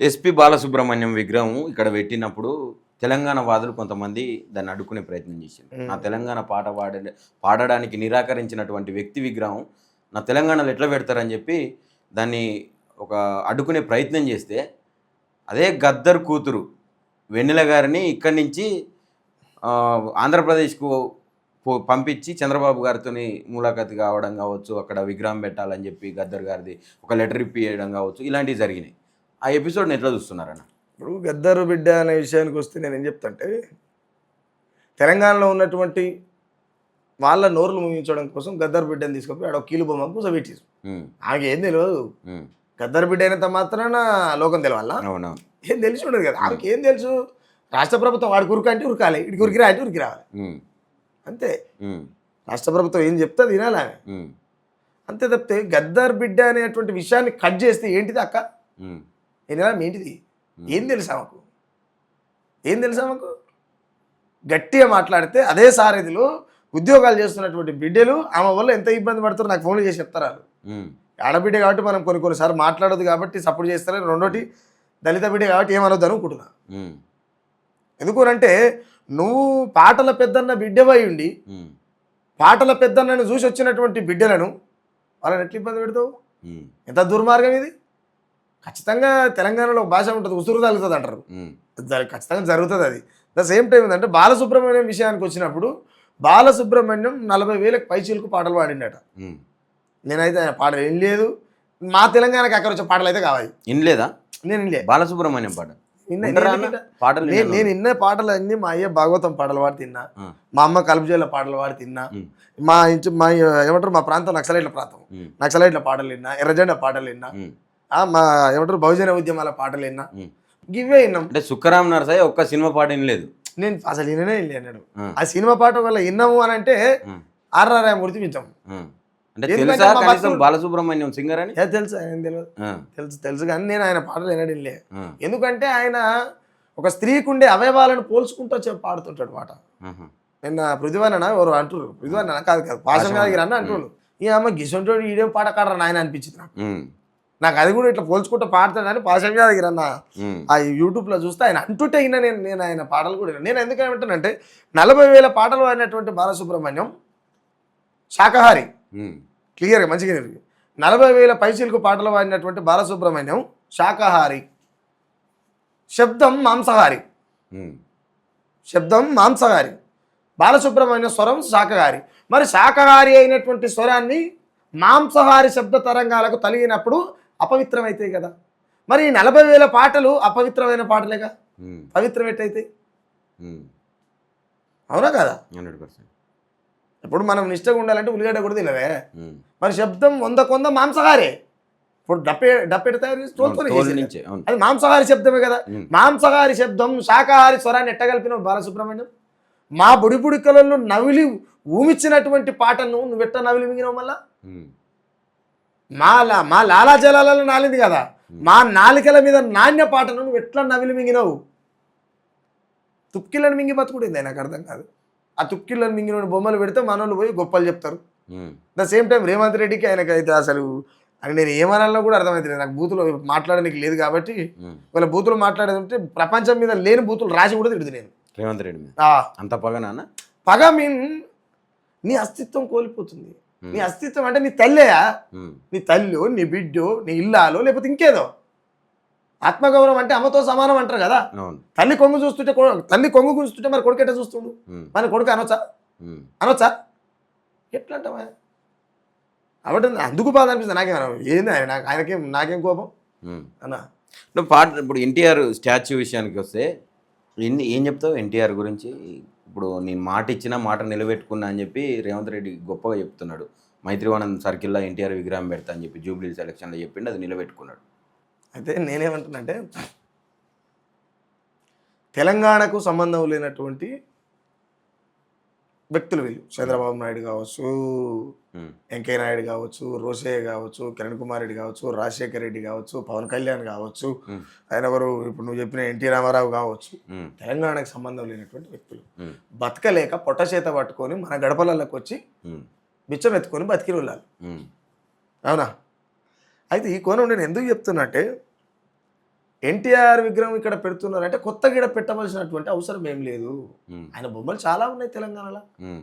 SP Balasubrahmanyam విగ్రహం ఇక్కడ పెట్టినప్పుడు తెలంగాణ వాదులు కొంతమంది దాన్ని అడ్డుకునే ప్రయత్నం చేశారు. నా తెలంగాణ పాట పాడడానికి నిరాకరించినటువంటి వ్యక్తి విగ్రహం నా తెలంగాణలో ఎట్లా పెడతారని చెప్పి దాన్ని ఒక అడ్డుకునే ప్రయత్నం చేస్తే అదే గద్దర్ కూతురు వెన్నెల గారిని ఇక్కడి నుంచి ఆంధ్రప్రదేశ్కు పంపించి చంద్రబాబు గారితో ములాఖాతు కావడం కావచ్చు, అక్కడ విగ్రహం పెట్టాలని చెప్పి గద్దర్ గారిది ఒక లెటర్ ఇప్పియడం కావచ్చు, ఇలాంటివి జరిగినాయి. ఆ ఎపిసోడ్ని ఎట్లా చూస్తున్నారన్న? ఇప్పుడు గద్దరు బిడ్డ అనే విషయానికి వస్తే నేను ఏం చెప్తాంటే, తెలంగాణలో ఉన్నటువంటి వాళ్ళ నోరులు ముగించడం కోసం గద్దరు బిడ్డని తీసుకొని ఆడ కీలు బొమ్మ కూర్చోబెట్టారు. ఆమెకి ఏం తెలియదు. గద్దరు బిడ్డ అయినంత మాత్రాన లోకం తెలవాలా? ఏం తెలిసి ఉండదు కదా. ఆమెకి ఏం తెలుసు? రాష్ట్ర ప్రభుత్వం వాడికి ఉరుకు అంటే ఉరకాలి, ఇడికి ఉరికిరా అంటే ఉరికి రావాలి, అంతే. రాష్ట్ర ప్రభుత్వం ఏం చెప్తే అది వినాలి ఆమె, అంతే. తప్పితే గద్దర్ బిడ్డ అనేటువంటి విషయాన్ని కట్ చేస్తే ఏంటిది అక్క, ఏంటిది, ఏం తెలుసా మాకు? ఏం తెలుసా మాకు? గట్టిగా మాట్లాడితే అదే సారథిలో ఉద్యోగాలు చేస్తున్నటువంటి బిడ్డలు ఆమె వల్ల ఎంత ఇబ్బంది పడతారో నాకు ఫోన్లు చేసి చెప్తారు. ఆడబిడ్డ కాబట్టి మనం కొన్నిసార్లు మాట్లాడదు కాబట్టి సపోర్ట్ చేస్తారు. రెండోటి దళిత బిడ్డ కాబట్టి ఏమనొద్దు అనుకుంటున్నా. ఎందుకనంటే నువ్వు పాటల పెద్దన్న బిడ్డవై ఉండి పాటల పెద్దన్నను చూసి వచ్చినటువంటి బిడ్డలను వాళ్ళని ఎట్లా ఇబ్బంది పెడతావు? ఎంత దుర్మార్గం ఇది. ఖచ్చితంగా తెలంగాణలో ఒక భాష ఉంటుంది, ఉసురు తగులుతుంది అంటారు. ఖచ్చితంగా జరుగుతుంది అది. ద సేమ్ టైం ఏంటంటే బాలసుబ్రహ్మణ్యం విషయానికి వచ్చినప్పుడు బాలసుబ్రహ్మణ్యం 40,000 పైచీలకు పాటలు పాడిండట. నేనైతే ఆయన పాటలు ఏం లేదు, మా తెలంగాణకి అక్కడ వచ్చే పాటలు అయితే కావాలి. వినలేదా? నేను వినలే బాలసుబ్రహ్మణ్యం పాట. నేను ఇన్న పాటలు అన్ని మా అయ్య భాగవతం పాటలు పాడి తిన్నా, మా అమ్మ కలుపుజేల పాటలు పాడి తిన్నా, మా ఏమంటారు మా ప్రాంతం నక్సలైట్ల ప్రాంతం, నక్సలైట్ల పాటలు విన్నా, ఎర్రజెండా పాటలు విన్నా, మా ఏమంటారు బహుజన ఉద్యమాల పాటలు విన్నా, ఇవే విన్నాం. అంటే సుక్కరామ్ నరసయ్య ఒక్క సినిమా పాట వినలేదు. నేను అసలు విననే వెళ్ళి అన్నాడు. ఆ సినిమా పాట వల్ల విన్నాము అని అంటే ఆర్ఆర్ఆర్ మూర్తి వింటాం. బాలసుబ్రహ్మణ్యం సింగర్ అని తెలుసు, ఆయన తెలియదు, తెలుసు కానీ నేను ఆయన పాటలు వినడిలే. ఎందుకంటే ఆయన ఒక స్త్రీకి ఉండే అవయవాలను పోల్చుకుంటూ పాడుతుంటాడు పాట. నిన్న పృథ్వీవన్న ఎవరు అంటారు, పృథ్వీవన్న కాదు పాశం గారికి అన్న అంటుండు, ఈ అమ్మ గిసంటోడు ఈడేం పాట కాడరా నాయన అనిపించింది నాకు అది కూడా ఇట్లా పోల్చుకుంటూ పాడతాడని పాశం గారికి అన్న ఆ యూట్యూబ్లో చూస్తే ఆయన అంటుంటే అయినా నేను ఆయన పాటలు కూడా నేను ఎందుకు ఏమంటానంటే 40,000 పాటలు పాడినటువంటి బాలసుబ్రహ్మణ్యం శాకాహారి, క్లియర్గా మంచిగా 40,000 పైచీలకు పాటలు పాడినటువంటి బాలసుబ్రహ్మణ్యం శాకాహారి, శబ్దం మాంసాహారి, శబ్దం మాంసాహారి, బాలసుబ్రహ్మణ్యం స్వరం శాకాహారి. మరి శాకాహారి అయినటువంటి స్వరాన్ని మాంసాహారి శబ్ద తరంగాలకు తలిగినప్పుడు అపవిత్రమైతాయి కదా. మరి 40,000 పాటలు అపవిత్రమైన పాటలేగా, పవిత్రం ఎట్టయితాయి? అవునా కదా? 100%. ఇప్పుడు మనం నిష్టగా ఉండాలంటే ఉల్లిగడ్డ కూడా తినవే. మరి శబ్దం 100 మాంసాహారే. ఇప్పుడు డప్పెట అది మాంసాహారి శబ్దమే కదా. మాంసాహారి శబ్దం శాకాహారి స్వరాన్ని ఎట్టగలిపిన బాలసుబ్రహ్మణ్యం. మా బుడి కళల్లో నవిలి ఊమిచ్చినటువంటి పాటను నువ్వెట్ట నవిలి మింగినావు? మళ్ళా మా లాలాజలాలలో నాలింది కదా, మా నాలికల మీద నాణ్య పాటను నువ్వు ఎట్లా నవిలి మింగినావు? తుక్కిళ్ళని మింగి బతుకుడింది నాకు అర్థం కాదు. ఆ తుక్కిళ్ళని మింగిన బొమ్మలు పెడితే మనోళ్ళు పోయి గొప్పలు చెప్తారు. ద సేమ్ టైం రేవంత్ రెడ్డికి ఆయనకైతే అసలు అని నేను ఏమనాలో కూడా అర్థమవుతుంది. నాకు బూతులు మాట్లాడడానికి లేదు కాబట్టి, వాళ్ళ బూతులు మాట్లాడేదంటే ప్రపంచం మీద లేని బూతులు రాసి కూడా తిడుతుంది నేను. రేవంత్ రెడ్డి అంత పగ నాన్న, పగ మీన్ నీ అస్తిత్వం కోల్పోతుంది. నీ అస్తిత్వం అంటే నీ తల్లేయా, నీ తల్లి, నీ బిడ్డో, నీ ఇల్లాలో, లేకపోతే ఇంకేదో. ఆత్మగౌరవం అంటే అమ్మతో సమానం అంటారు కదా. తల్లి కొంగు చూస్తుంటే మరి కొడుకు ఎట్లా చూస్తుండు? మరి కొడుకు అనొచ్చా ఎట్లా అంటావా? కాబట్టి అందుకు బాధ అనిపిస్తుంది నాకేమన్నా. ఏంది నాకేం కోపం అన్నా. ఇప్పుడు ఎన్టీఆర్ స్టాచ్యూ విషయానికి వస్తే ఏం చెప్తావు ఎన్టీఆర్ గురించి? ఇప్పుడు నేను మాట ఇచ్చిన మాట నిలబెట్టుకున్నా అని చెప్పి రేవంత్ రెడ్డి గొప్పగా చెప్తున్నాడు. మైత్రివనం సర్కిల్లో ఎన్టీఆర్ విగ్రహం పెడతా అని చెప్పి జూబ్లీ సెలక్షన్లో చెప్పిండు, అది నిలబెట్టుకున్నాడు. అయితే నేనేమంటున్నంటే, తెలంగాణకు సంబంధం లేనటువంటి వ్యక్తులు వీళ్ళు. చంద్రబాబు నాయుడు కావచ్చు, వెంకయ్య నాయుడు కావచ్చు, రోసయ్య కావచ్చు, కిరణ్ కుమార్ రెడ్డి కావచ్చు, రాజశేఖర్ రెడ్డి కావచ్చు, పవన్ కళ్యాణ్ కావచ్చు, ఆయన ఎవరు ఇప్పుడు నువ్వు చెప్పిన ఎన్టీ రామారావు కావచ్చు, తెలంగాణకు సంబంధం లేనటువంటి వ్యక్తులు. బతకలేక పొట్ట చేత పట్టుకొని మన గడపలలోకి వచ్చి బిచ్చం ఎత్తుకొని బతికి వెళ్ళాలి. అవునా? అయితే ఈ కోణం నేను ఎందుకు చెప్తున్నా అంటే, ఎన్టీఆర్ విగ్రహం ఇక్కడ పెడుతున్నారు అంటే కొత్తగా ఇక్కడ పెట్టవలసినటువంటి అవసరం ఏం లేదు. ఉమ్, ఆయన బొమ్మలు చాలా ఉన్నాయి తెలంగాణలో. ఉమ్,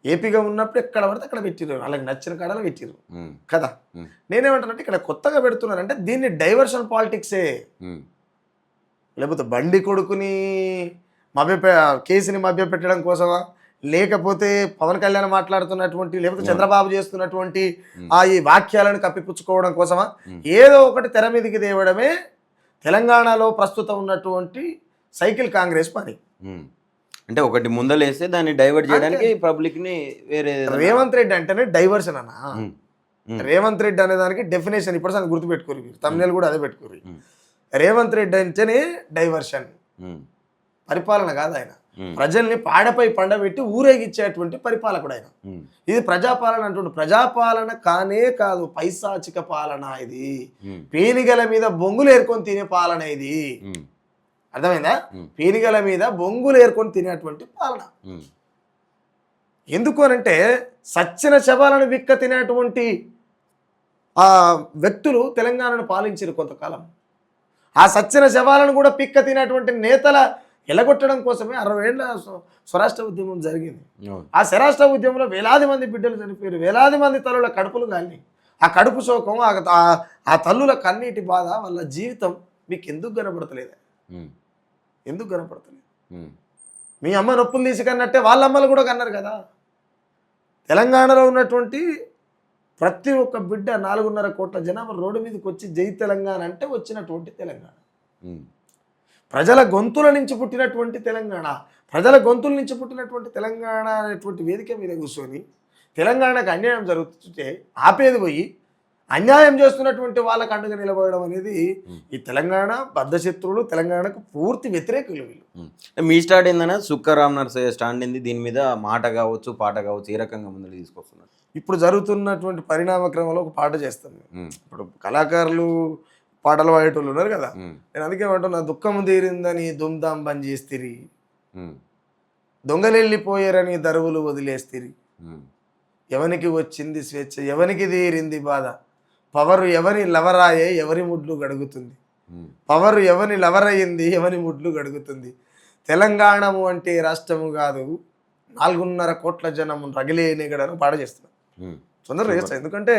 ఏపీగా ఉన్నప్పుడు ఎక్కడ పడితే అక్కడ పెట్టిరు, వాళ్ళకి నచ్చిన కాడలో పెట్టిరు ఉమ్, కదా. ఉమ్, నేనేమంటానంటే ఇక్కడ కొత్తగా పెడుతున్నారంటే దీన్ని డైవర్షన్ పాలిటిక్సే. ఉమ్, లేకపోతే బండి కొడుకుని కేసుని మభ్య పెట్టడం కోసమా, లేకపోతే పవన్ కళ్యాణ్ మాట్లాడుతున్నటువంటి, లేకపోతే చంద్రబాబు చేస్తున్నటువంటి ఈ వాక్యాలను కప్పిపుచ్చుకోవడం కోసమా, ఏదో ఒకటి తెర మీదకి తేవడమే తెలంగాణలో ప్రస్తుతం ఉన్నటువంటి సైకిల్ కాంగ్రెస్ పని. ఉమ్. అంటే ఒకటి ముందలేస్తే దాన్ని డైవర్ట్ చేయడానికి పబ్లిక్ ని వేరే రేవంత్ రెడ్డి అంటేనే డైవర్షన్ అన్న. ఉమ్, ఉమ్, రేవంత్ రెడ్డి అనే దానికి డెఫినేషన్ ఇప్పుడు సంగతి గుర్తుపెట్టుకోరు, తమిళ కూడా అదే పెట్టుకోరు. ఉమ్, రేవంత్ రెడ్డి అంటేనే డైవర్షన్, ఉమ్, పరిపాలన కాదు ఆయన. ఉమ్, ప్రజల్ని పాడపై పండబెట్టి ఊరేగిచ్చేటువంటి పరిపాలకుడు ఆయన. ఉమ్, ఇది ప్రజాపాలన అంటుండు. ప్రజాపాలన కానే కాదు, పైశాచిక పాలన ఇది. ఉమ్, పీనిగల మీద బొంగులు ఏరుకొని తినే పాలన ఇది. ఉమ్, అర్థమైందా? పీనిగల మీద బొంగులు ఏరుకొని తినేటువంటి పాలన. ఉమ్, ఎందుకు అనంటే సచ్చిన శవాలను విక్క తినేటువంటి ఆ వ్యక్తులు తెలంగాణను పాలించారు కొంతకాలం. ఆ సచ్చిన శవాలను కూడా పిక్క తినేటువంటి నేతల ఎలగొట్టడం కోసమే 60 ఏళ్ల స్వరాష్ట్ర ఉద్యమం జరిగింది. అవును. ఆ స్వరాష్ట్ర ఉద్యమంలో వేలాది మంది బిడ్డలు చనిపోయారు, వేలాది మంది తల్లుల కడుపులు కాలి. ఆ కడుపు శోకం, ఆ తల్లుల కన్నీటి బాధ, వాళ్ళ జీవితం మీకు ఎందుకు కనపడతలేదు? ఉమ్, ఎందుకు కనపడతలేదు? ఉమ్, మీ అమ్మ నొప్పులు తీసి కన్నట్టే వాళ్ళ అమ్మలు కూడా కన్నారు కదా. తెలంగాణలో ఉన్నటువంటి ప్రతి ఒక్క బిడ్డ 4.5 కోట్ల జనాభా రోడ్డు మీదకి వచ్చి జై తెలంగాణ అంటే వచ్చినటువంటి తెలంగాణ. ఉమ్, ప్రజల గొంతుల నుంచి పుట్టినటువంటి తెలంగాణ. ప్రజల గొంతుల నుంచి పుట్టినటువంటి తెలంగాణ అనేటువంటి వేదిక మీద కూర్చొని తెలంగాణకు అన్యాయం జరుగుతుంటే ఆపేది పోయి అన్యాయం చేస్తున్నటువంటి వాళ్ళకు అండగా నిలబడడం అనేది ఈ తెలంగాణ బద్ధశత్రువులు, తెలంగాణకు పూర్తి వ్యతిరేకులు వీళ్ళు. ఉమ్. మీ స్టార్ట్ ఏందన్నా సుక్కరామ్ నర్సయ్య స్టాండ్ ఏంది? దీని మీద మాట కావచ్చు, పాట కావచ్చు, ఏ రకంగా ముందుకు తీసుకొస్తున్నారు? ఇప్పుడు జరుగుతున్నటువంటి పరిణామక్రమంలో ఒక పాట చేస్తాం మేము. ఉమ్, ఇప్పుడు కళాకారులు పాటలు పాడేటోళ్ళు ఉన్నారు కదా. ఉమ్, నేను అందుకే ఏమంటున్నా, దుఃఖము తీరిందని దుమ్దాం బంద్ చేస్తిరి, ఉమ్, దొంగలెళ్ళిపోయారని దరువులు వదిలేస్తిరి, ఉమ్, ఎవనికి వచ్చింది స్వేచ్ఛ, ఎవనికి తీరింది బాధ, పవరు ఎవరి లవరాయే ఎవరి ముడ్లు గడుగుతుంది, ఉమ్, పవరు ఎవరి లవరయ్యింది ఎవరి ముడ్లు గడుగుతుంది, తెలంగాణము అంటే రాష్ట్రము కాదు 4.5 కోట్ల జనము రగిలే నిగడను పాట చేస్తున్నాను. ఉమ్, తొందరగా చేస్తాను, ఎందుకంటే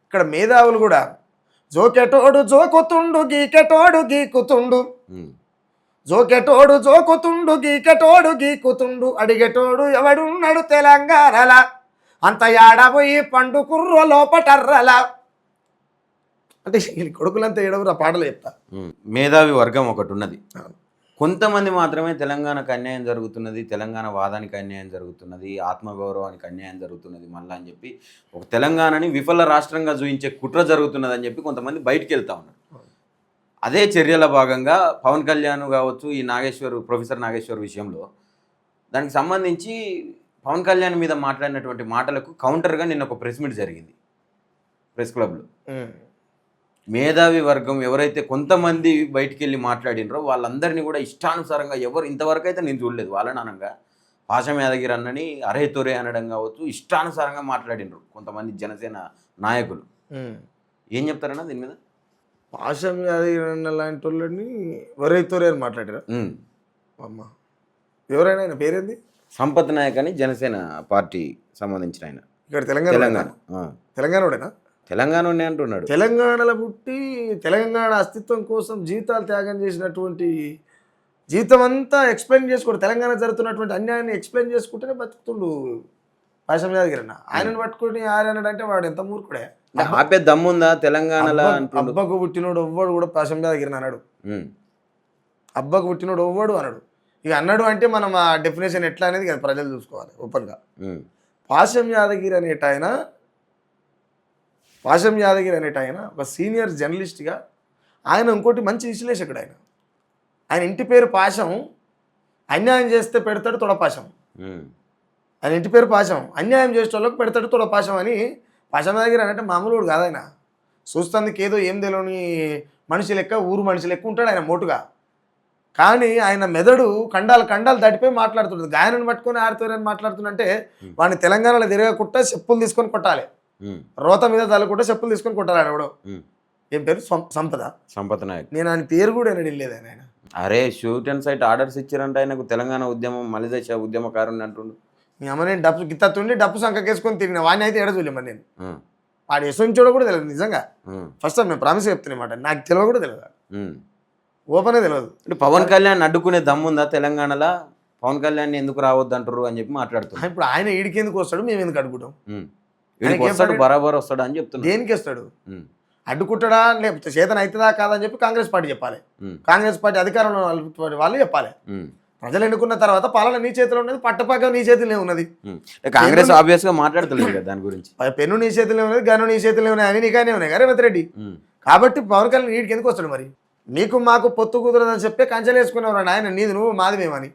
ఇక్కడ మేధావులు కూడా జోకెటోడు జోకుతుండు గీకెటోడు గీకుతుండు, ఉమ్, జోకెటోడు జోకుతుండు గీకెటోడు గీకుతుండు, అడిగేటోడు ఎవడున్నాడు తెలంగాణల, అంత యాడబోయి పండు కుర్ర లోపటర్రల. అంటే ఈ కొడుకులంతా ఏడవరు, ఆ పాటలు చెప్తా. ఉమ్. మేధావి వర్గం ఒకటి ఉన్నది. కొంతమంది మాత్రమే తెలంగాణకు అన్యాయం జరుగుతున్నది, తెలంగాణ వాదానికి అన్యాయం జరుగుతున్నది, ఆత్మగౌరవానికి అన్యాయం జరుగుతున్నది మళ్ళీ అని చెప్పి ఒక తెలంగాణని విఫల రాష్ట్రంగా చూపించే కుట్ర జరుగుతున్నది అని చెప్పి కొంతమంది బయటికి వెళ్తా ఉన్నారు. అదే చర్యల భాగంగా పవన్ కళ్యాణ్ కావచ్చు, ఈ ప్రొఫెసర్ నాగేశ్వర్ విషయంలో దానికి సంబంధించి పవన్ కళ్యాణ్ మీద మాట్లాడినటువంటి మాటలకు కౌంటర్గా నిన్న ఒక ప్రెస్ మీట్ జరిగింది ప్రెస్ క్లబ్లో. మేధావి వర్గం ఎవరైతే కొంతమంది బయటికి వెళ్ళి మాట్లాడినరో వాళ్ళందరినీ కూడా ఇష్టానుసారంగా ఎవరు ఇంతవరకు అయితే నేను చూడలేదు వాళ్ళని అనగా పాశం యాదగిరి అన్నని అరే తొరే అనడం కావచ్చు, ఇష్టానుసారంగా మాట్లాడినరు కొంతమంది జనసేన నాయకులు. ఏం చెప్తారన్నా దీని మీద? పాశం యాదగిరి లాంటి వాళ్ళని వరైతోరే అని మాట్లాడారా? అమ్మ ఎవరైనా ఆయన పేరేంది? సంపత్ నాయక్ అని జనసేన పార్టీ సంబంధించిన ఆయన. ఇక్కడ తెలంగాణోడేనా? తెలంగాణ అంటున్నాడు. తెలంగాణలో పుట్టి తెలంగాణ అస్తిత్వం కోసం జీవితాలు త్యాగం చేసినటువంటి, జీవితం అంతా ఎక్స్ప్లెయిన్ చేసుకోడు, తెలంగాణ జరుగుతున్నటువంటి అన్యాయాన్ని ఎక్స్ప్లెయిన్ చేసుకుంటేనే బతుకుతుండు పాశం యాదగిరి అన్న. ఆయనను పట్టుకుని ఆయన అంటే వాడు ఎంత మూర్ఖుడే. ఆపే దమ్ముందా తెలంగాణలో? అబ్బకు పుట్టినోడు ఎవ్వడు కూడా పాశం యాదగిరి అన్నాడు. అబ్బకు పుట్టినోడు ఎవ్వడు అన్నాడు. ఇక అన్నాడు అంటే మనం ఆ డెఫినేషన్ ఎట్లా అనేది ప్రజలు చూసుకోవాలి ఓపెన్గా. పాశం యాదగిరి అనేట ఆయన ఒక సీనియర్ జర్నలిస్ట్గా, ఆయన ఇంకోటి మంచి విశ్లేషకుడు. ఆయన ఇంటి పేరు పాశం, అన్యాయం చేస్తే పెడతాడు తొడపాశం. ఆయన ఇంటి పేరు పాశం, అన్యాయం చేసే వాళ్ళకి పెడతాడు తొడపాశం అని. పాశం యాదగిరి అంటే మామూలు కాదు ఆయన. చూస్తానికి ఏదో ఏం తెలియని మనిషి లెక్క, ఊరు మనిషి లెక్క ఉంటాడు ఆయన మోటుగా. కానీ ఆయన మెదడు కండాలు దాటిపోయి మాట్లాడుతుంటుంది. గాయనను పట్టుకొని ఆడుతారని మాట్లాడుతుందంటే వాడిని తెలంగాణలో తిరగకుండా చెప్పులు తీసుకొని కొట్టాలి, రోత మీద తలకుంటే చెప్పులు తీసుకొని కొట్టాలి. ఆయన ఎవడో ఏం పేరు సంపద. సంపత్ నాయక్. నేను ఆయన పేరు కూడా వినలేదు ఆయన. అరే షూట్ అండ్ సైట్ ఆర్డర్స్ ఇచ్చారంట ఆయనకు. తెలంగాణ ఉద్యమం మలిదశ ఉద్యమకారుని అంటుండు. మీ అమ్మ నేను డబ్బు గిత్తుండి డబ్బు సంఖకేసుకొని తిరిగిన వాడిని అయితే ఎడచూలేమా నేను. వాడు యశ్వంతుడో కూడా తెలియదు నిజంగా. ఫస్ట్ టైం నేను ప్రామిస్ చెప్తున్నమాట, నాకు తెలియదు కూడా తెలియదు, ఓపెనే తెలియదు. అంటే పవన్ కళ్యాణ్ అడ్డుకునే దమ్ముందా తెలంగాణలో? పవన్ కళ్యాణ్ ఎందుకు రావద్దు అంటారు అని చెప్పి మాట్లాడుతున్నాం. ఇప్పుడు ఆయన ఈడికి ఎందుకు వస్తాడు, మేము ఎందుకు అడ్డుకుంటాం? వస్తాడు, బరాబర్ వస్తాడు అని చెప్తున్నాడు. దేనికి వస్తాడు? అడ్డుకుంటాడా లేకపోతే చేతన అవుతుందా కాదని చెప్పి కాంగ్రెస్ పార్టీ చెప్పాలి. కాంగ్రెస్ పార్టీ అధికారంలో వాళ్ళు చెప్పాలి. ప్రజలు ఎన్నుకున్న తర్వాత పాలన నీ చేతిలో ఉన్నది, పట్టపక్క నీ చేతిలో ఉన్నది. కాంగ్రెస్ ఆబ్వియస్ గా మాట్లాడతలేదు కదా దాని గురించి. పెన్ను నీ చేతిలో ఉన్నది, గన్ను నీ చేతిలో ఉన్నాయి, అని నీకానే ఉన్నాయి రేవంత్ రెడ్డి. కాబట్టి పవన్ కళ్యాణ్ వీడికి ఎందుకు వస్తాడు? మరి నీకు మాకు పొత్తు కుదరదని చెప్పి కంచెలు వేసుకునేవారు ఆయన, నీది నువ్వు మాది మేమని.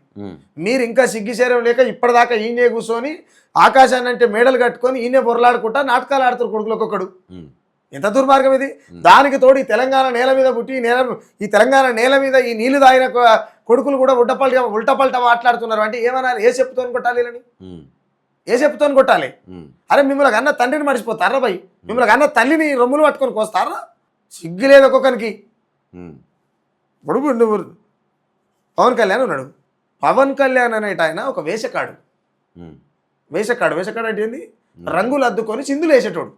మీరు ఇంకా సిగ్గిశేరం లేక ఇప్పటిదాకా ఈయనే కూర్చొని ఆకాశాన్ని అంటే మేడలు కట్టుకొని ఈయనే బొరలాడుకుంటా నాటకాలు ఆడుతారు కొడుకులు ఒక్కొక్కడు. ఎంత దుర్మార్గం ఇది! దానికి తోడు ఈ తెలంగాణ నేల మీద పుట్టి ఈ తెలంగాణ నేల మీద ఈ నీళ్లు తాగిన కొడుకులు కూడా ఉల్టపల్ట మాట్లాడుతున్నారు. అంటే ఏమన్నా ఏ చెప్పుతోని కొట్టాలి వీళ్ళని? ఏ చెప్పుతోని కొట్టాలి? అరే మిమ్మల్ని అన్న తండ్రిని మర్చిపోతారా భయ్? మిమ్మల్ని అన్న తల్లిని రొమ్ములు పట్టుకొని కోస్తారా? సిగ్గు లేదు ఒక్కొక్కరికి. ఇప్పుడు నువ్వు పవన్ కళ్యాణ్ ఉన్నాడు. పవన్ కళ్యాణ్ అనేట ఆయన ఒక వేషకాడు. వేషకాడు అంటే ఏంది? రంగులు అద్దుకొని చిందులు వేసేటోడు.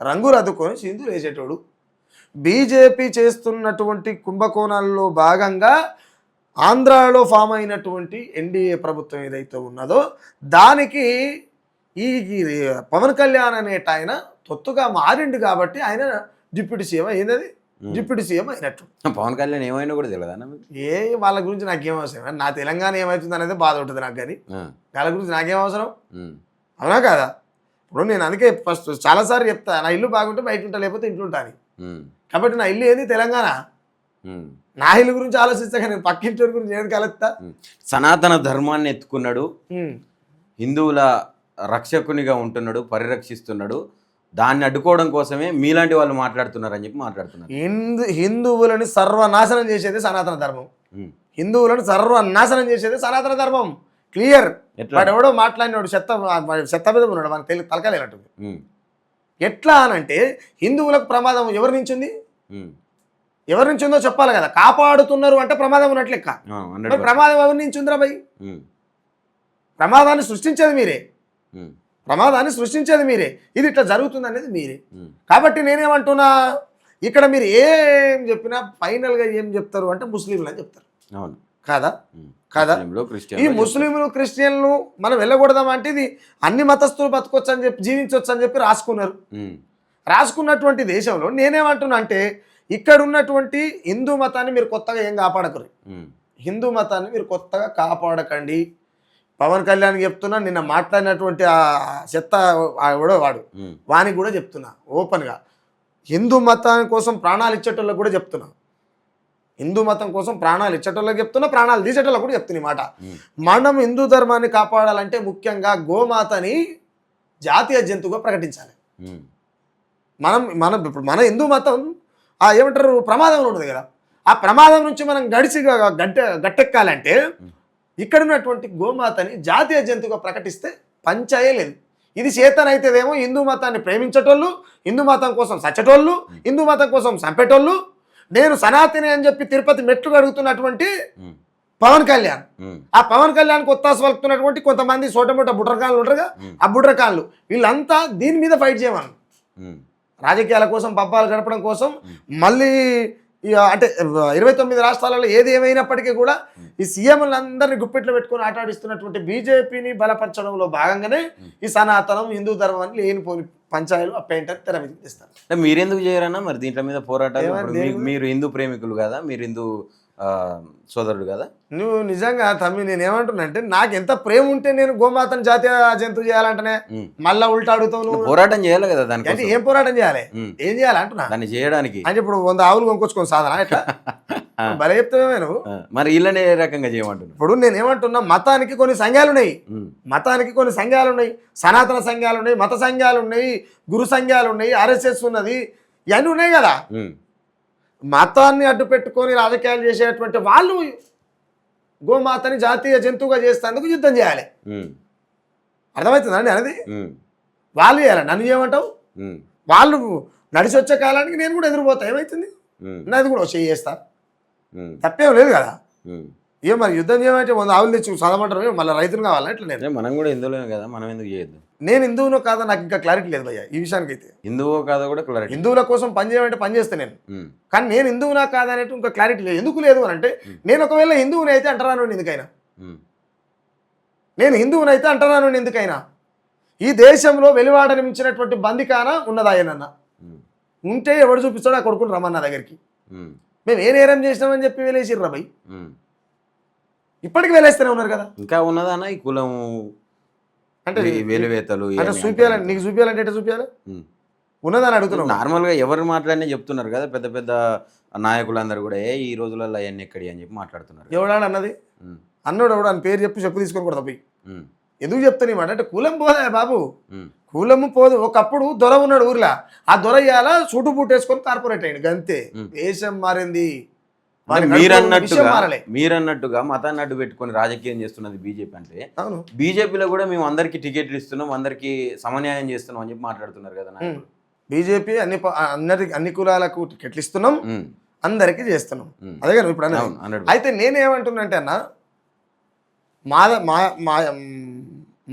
రంగులు అద్దుకొని చిందులు వేసేటోడు. బీజేపీ చేస్తున్నటువంటి కుంభకోణాల్లో భాగంగా ఆంధ్రాలో ఫామ్ అయినటువంటి ఎన్డీఏ ప్రభుత్వం ఏదైతే ఉన్నదో దానికి ఈ పవన్ కళ్యాణ్ అనేట ఆయన తొత్తుగా మారిండు. కాబట్టి ఆయన డిప్యూటీ సీఎం అయింది. డిప్యూటీ సీఎం అయినట్టు. పవన్ కళ్యాణ్ ఏమైనా కూడా తెలియదా? ఏ వాళ్ళ గురించి నాకేం అవసరం? నా తెలంగాణ ఏమవుతుంది అనేది బాధ ఉంటుంది నాకు. కానీ వాళ్ళ గురించి నాకేం అవసరం? అవునా కాదా? ఇప్పుడు నేను అందుకే ఫస్ట్ చాలాసార్లు చెప్తా, నా ఇల్లు బాగుంటే బయట ఉంటా, లేకపోతే ఇంట్లో ఉంటాను. కాబట్టి నా ఇల్లు ఏది తెలంగాణ. నా ఇల్లు గురించి ఆలోచిస్తా, నేను పక్కింటి గురించి ఏది కలుస్తా. సనాతన ధర్మాన్ని ఎత్తుకున్నాడు, హిందువుల రక్షకునిగా ఉంటున్నాడు, పరిరక్షిస్తున్నాడు. దాన్ని అడ్డుకోవడం కోసమే మీలాంటి వాళ్ళు మాట్లాడుతున్నారని చెప్పి మాట్లాడుతున్నారు. హిందువులని సర్వనాశనం చేసేది సనాతన ధర్మం. హిందువులను సర్వనాశనం చేసేది సనాతన ధర్మం. క్లియర్. వాడు ఎవడో మాట్లాడినాడు, చెత్త మీద ఉన్నాడు, మనకు తలకాలేనట్టుంది. ఎట్లా అనంటే హిందువులకు ప్రమాదం ఎవరి నుంచి ఉంది? ఎవరి నుంచి ఉందో చెప్పాలి కదా. కాపాడుతున్నారు అంటే ప్రమాదం ఉన్నట్లు లెక్క. ప్రమాదం ఎవరి నుంచి ఉందిరా భయ్? ప్రమాదాన్ని సృష్టించేది మీరే. ఇది ఇట్లా జరుగుతుంది అనేది మీరే. కాబట్టి నేనేమంటున్నా, ఇక్కడ మీరు ఏం చెప్పినా ఫైనల్గా ఏం చెప్తారు అంటే ముస్లింలు అని చెప్తారు. అవును కాదా? ఈ ముస్లింలు క్రిస్టియన్లు మనం వెళ్ళకూడదాం అంటే ఇది అన్ని మతస్థులు బతకొచ్చు అని చెప్పి, జీవించవచ్చు అని చెప్పి రాసుకున్నారు. రాసుకున్నటువంటి దేశంలో నేనేమంటున్నా అంటే ఇక్కడ ఉన్నటువంటి హిందూ మతాన్ని మీరు కొత్తగా ఏం కాపాడకరు. హిందూ మతాన్ని మీరు కొత్తగా కాపాడకండి. పవన్ కళ్యాణ్ చెప్తున్నా, నిన్న మాట్లాడినటువంటి ఆ చెత్త ఎవడో వానికి కూడా చెప్తున్నా ఓపెన్గా. హిందూ మతం కోసం ప్రాణాలు ఇచ్చేటోళ్ళకి కూడా చెప్తున్నా, హిందూ మతం కోసం ప్రాణాలు ఇచ్చేటోళ్ళకి చెప్తున్నా, ప్రాణాలు తీసేటోళ్ళకి కూడా చెప్తున్నా ఈ మాట. మనం హిందూ ధర్మాన్ని కాపాడాలంటే ముఖ్యంగా గోమాతని జాతీయ జంతువుగా ప్రకటించాలి. ఇప్పుడు మన హిందూ మతం ఏమంటారు ప్రమాదంలో ఉన్నది కదా. ఆ ప్రమాదం నుంచి మనం గట్టెక్కాలంటే ఇక్కడ ఉన్నటువంటి గోమాతని జాతీయ జంతువుగా ప్రకటిస్తే పంచాయే లేదు. ఇది చేతనైతేదేమో హిందూ మతాన్ని ప్రేమించేటోళ్ళు, హిందూ మతం కోసం సచ్చటోళ్ళు, హిందూ మతం కోసం చంపేటోళ్ళు. నేను సనాతని అని చెప్పి తిరుపతి మెట్లు అడుగుతున్నటువంటి పవన్ కళ్యాణ్, ఆ పవన్ కళ్యాణ్ కొత్తాసు వలుకుతున్నటువంటి కొంతమంది సోటమోట బుడ్రకాళ్ళు ఉంటారుగా, ఆ బుడ్రకాళ్ళు వీళ్ళంతా దీని మీద ఫైట్ చేయమని, రాజకీయాల కోసం పబ్బాలు గడపడం కోసం మళ్ళీ అంటే 29 రాష్ట్రాలలో ఏది ఏమైనప్పటికీ కూడా ఈ సీఎంలందరినీ గుప్పెట్లో పెట్టుకొని ఆటాడిస్తున్నటువంటి బీజేపీని బలపరచడంలో భాగంగానే ఈ సనాతనం హిందూ ధర్మాన్ని లేనిపోని పంచాయలు అప్పేంటారు తెర మీద తీస్తారు. మీరెందుకు చేయరన్నా మరి దీంట్లో మీద పోరాటాలు? మీరు హిందూ ప్రేమికులు కదా, మీరు హిందూ సోదరుడు కదా. నువ్వు నిజంగా తమ్మి నేను ఏమంటున్నా అంటే, నాకు ఎంత ప్రేమ ఉంటే నేను గోమాతను జాతీయ జంతువు చేయాలంటేనే మళ్ళా ఉల్టా అడుగుతావు. నువ్వు పోరాటం చేయాలి కదా దానికి. అంటే ఏం పోరాటం చేయాలి, ఏం చేయాలి అంటున్నా దాన్ని చేయడానికి. అంటే ఇప్పుడు 100 ఆవులు కొనుక్కొచ్చుకోని సాధన ఎట్లా భలే చెప్తావే నువ్వు. మరి ఇళ్ళని ఏ రకంగా చేయమంటున్నా? ఇప్పుడు నేను ఏమంటున్నా, మతానికి కొన్ని సంఘాలు ఉన్నాయి, సనాతన సంఘాలు ఉన్నాయి, మత సంఘాలు ఉన్నాయి, గురు సంఘాలు ఉన్నాయి, RSS ఉన్నది, ఇవన్నీ ఉన్నాయి కదా. మతాన్ని అడ్డు పెట్టుకొని రాజకీయాలు చేసేటువంటి వాళ్ళు గోమాతని జాతీయ జంతువుగా చేసేందుకు యుద్ధం చేయాలి. అర్థమవుతుందండి అనేది? వాళ్ళు చేయాలి. నన్ను చేయమంటావు? వాళ్ళు నడిచి వచ్చే కాలానికి నేను కూడా ఎదురుపోతా, ఏమవుతుంది, ఉమ్, నాది కూడా చేస్తా, ఉమ్, తప్పేం లేదు కదా. ఉమ్. ఏం మరి యుద్ధం చేయమంటే 100 ఆవులు తెచ్చి చదవమంటారు, మళ్ళీ రైతులు కావాలా ఇట్లా. అదే మనం కూడా హిందువులమే కదా, మనం ఎందుకు చేయొద్దు? నేను హిందువునో కాదా నాకు ఇంకా క్లారిటీ లేదు భయ్య ఈ విషయానికి అయితే. హిందువో కాదో కూడా క్లారిటీ. హిందువుల కోసం పని చేయమంటే పని చేస్తాను నేను, ఉమ్, కానీ నేను హిందువునా కాదా అనేది ఇంకా క్లారిటీ లేదు. ఎందుకు లేదు అని అంటే, నేను ఒకవేళ హిందువుని అయితే అంటరాను ఎందుకైనా, ఉమ్, నేను హిందువుని అయితే అంటరాను ఎందుకైనా. ఈ దేశంలో వెలువాడని మించినటువంటి బందికాన ఉన్నదా ఏనన్నా ఉమ్, ఉంటే ఎవడు చూపిస్తాడో ఆ కొడుకుని రమ్మన్న దగ్గరికి. ఉమ్, మేము ఏ నేరం చేసినామని చెప్పి వేలేసిర్రా భయ్, ఉమ్. ఇప్పటికి వేలేస్తూనే ఉన్నారు కదా. ఇంకా ఉన్నదన్న ఈ కులం అంటే వెలువేతలు అంటే చూపించాలని, నీకు చూపించాలంటే ఎట్లా చూపించాలి, ఉన్నదని అడుగుతున్నావు. నార్మల్గా ఎవరు మాట్లాడినా చెప్తున్నారు కదా, పెద్ద పెద్ద నాయకులందరూ కూడా ఈ రోజులలో అవన్నీ ఎక్కడి అని చెప్పి మాట్లాడుతున్నారు. ఎవడాడు అన్నది, ఉమ్, అన్నోడు ఎవడు అని పేరు చెప్పి చెప్పు తీసుకొని కూడా పోయి ఉమ్, ఎందుకు చెప్తాను ఈ మాట అంటే, కులం పోదా బాబు, ఉమ్, కులము పోదు. ఒకప్పుడు దొర ఉన్నాడు ఊర్లో, ఆ దొర ఇయ్యాల సూటు బూట్ వేసుకొని కార్పొరేట్ అయ్యింది గంతే. వేషం మారింది, వాడి కడుపులో విషయం మారలే. మీరన్నట్టుగా మతాన్ని అడ్డు పెట్టుకొని రాజకీయం చేస్తున్నది బీజేపీ. అంటే అవును, బీజేపీలో కూడా మేము అందరికి టికెట్లు ఇస్తున్నాం, అందరికి సమన్యాయం చేస్తున్నాం అని చెప్పి మాట్లాడుతున్నారు కదా నాయకులు. బీజేపీ అన్ని కులాలకు టికెట్లు ఇస్తున్నాం, ఉమ్, అందరికీ చేస్తున్నాం. ఉమ్. అదే కదా ఇప్పుడు అవును, అన్నాడు. అయితే నేనేమంటున్నంటే అన్న,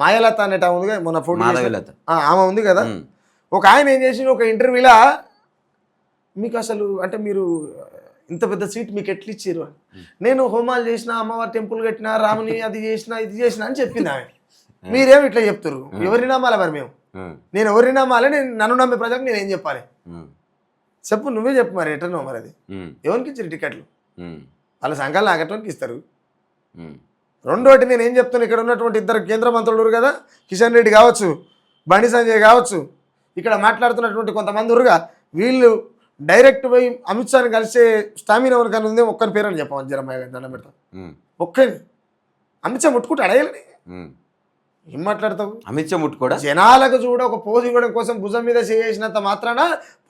మాయలత అనేట ఉంది కదా మొన్న ఫోటో, మాధవీలత. ఆమె ఉంది కదా. ఉమ్, ఒక ఆయన ఏం చేసి ఒక ఇంటర్వ్యూలో, మీకు అసలు అంటే మీరు ఇంత పెద్ద సీట్ మీకు ఎట్లా ఇచ్చారు అని, నేను హోమాలు చేసిన, అమ్మవారి టెంపుల్ కట్టిన, రాముని అది చేసిన ఇది చేసిన అని చెప్పింది ఆమె. మీరేమి ఇట్లా చెప్తారు, ఎవరి నమ్మాలి మరి మేము, ఉమ్, నేను ఎవరిని నమ్మాలి, నేను నన్ను నమ్మే ప్రజలకు నేను ఏం చెప్పాలి ఉమ్, చెప్పు, నువ్వే చెప్పు మరి ఎటనో మరి. అది ఉమ్, ఎవరికి ఇచ్చారు టికెట్లు, ఉమ్, వాళ్ళ సంఘాలు నాగటానికి ఇస్తారు. ఉమ్, రెండోటి నేను ఏం చెప్తాను, ఇక్కడ ఉన్నటువంటి ఇద్దరు కేంద్ర మంత్రులు కదా, కిషన్ రెడ్డి కావచ్చు, బండి సంజయ్ కావచ్చు, ఇక్కడ మాట్లాడుతున్నటువంటి కొంతమంది ఉరుగా, వీళ్ళు డైరెక్ట్ పోయి అమిత్ షాని కలిసే స్టామినా ఎవరికైనా ఉంది, ఒక్కరి పేరు అని చెప్పాము జరమయ్య గారు దండం పెడతాం, ఉమ్, ఒక్కరి అమిత్ షా ముట్టుకుంటే అడగాలని ఉమ్. ఏం మాట్లాడతావు. అమిత్ షా ముట్టుకోడా? జనాలకు చూడ ఒక పోజు ఇవ్వడం కోసం భుజం మీద చేసినంత మాత్రాన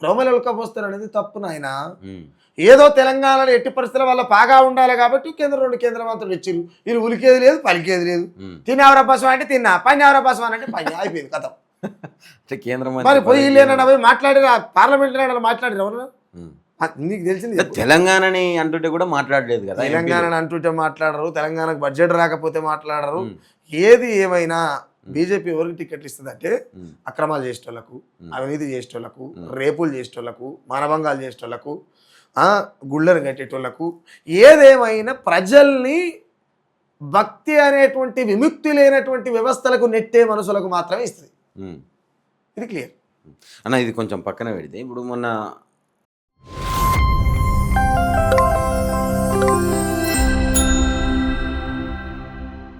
ప్రోమలు ఉల్కపోస్తారు అనేది తప్పు నాయన. ఉమ్, ఏదో తెలంగాణలో ఎట్టి పరిస్థితుల్లో వాళ్ళ పాగా ఉండాలి కాబట్టి రెండు కేంద్ర మంత్రులు ఇచ్చిరు, వీళ్ళు ఉలికేది లేదు పలికేది లేదు. ఉమ్. తినేవరా బసం అంటే తిన్నా, పన్నెవరా బసం అంటే పని అయిపోయింది కథ. అంటే కేంద్ర మరి మంత్రి పోయి పదవి లేనన్నా పోయి మాట్లాడిరా, పార్లమెంట్లో మాట్లాడిరా ఎవరు, ఉమ్. నీకు తెలిసింది చెప్పు. తెలంగాణని అంటుంటే కూడా మాట్లాడలేదు కదా తెలంగాణను అంటుంటే మాట్లాడరు, తెలంగాణకు బడ్జెట్ రాకపోతే మాట్లాడరు. ఉమ్. ఏది ఏమైనా బీజేపీ ఎవరికి టికెట్లు ఇస్తుందంటే, ఉమ్. అక్రమాలు చేసేటోళ్లకు, అవినీతి చేసేటోళ్లకు, రేపులు చేసేటోళ్లకు, మానభంగాలు చేసేటోళ్లకు, గుళ్ళను కట్టేటోళ్లకు, ఏదేమైనా ప్రజల్ని భక్తి అనేటువంటి విముక్తి లేనటువంటి వ్యవస్థలకు నెట్టే మనసులకు మాత్రమే ఇస్తుంది. ఉమ్. ఇది క్లియర్ అన్న ఇది కొంచెం పక్కన పెడితే, ఇప్పుడు మొన్న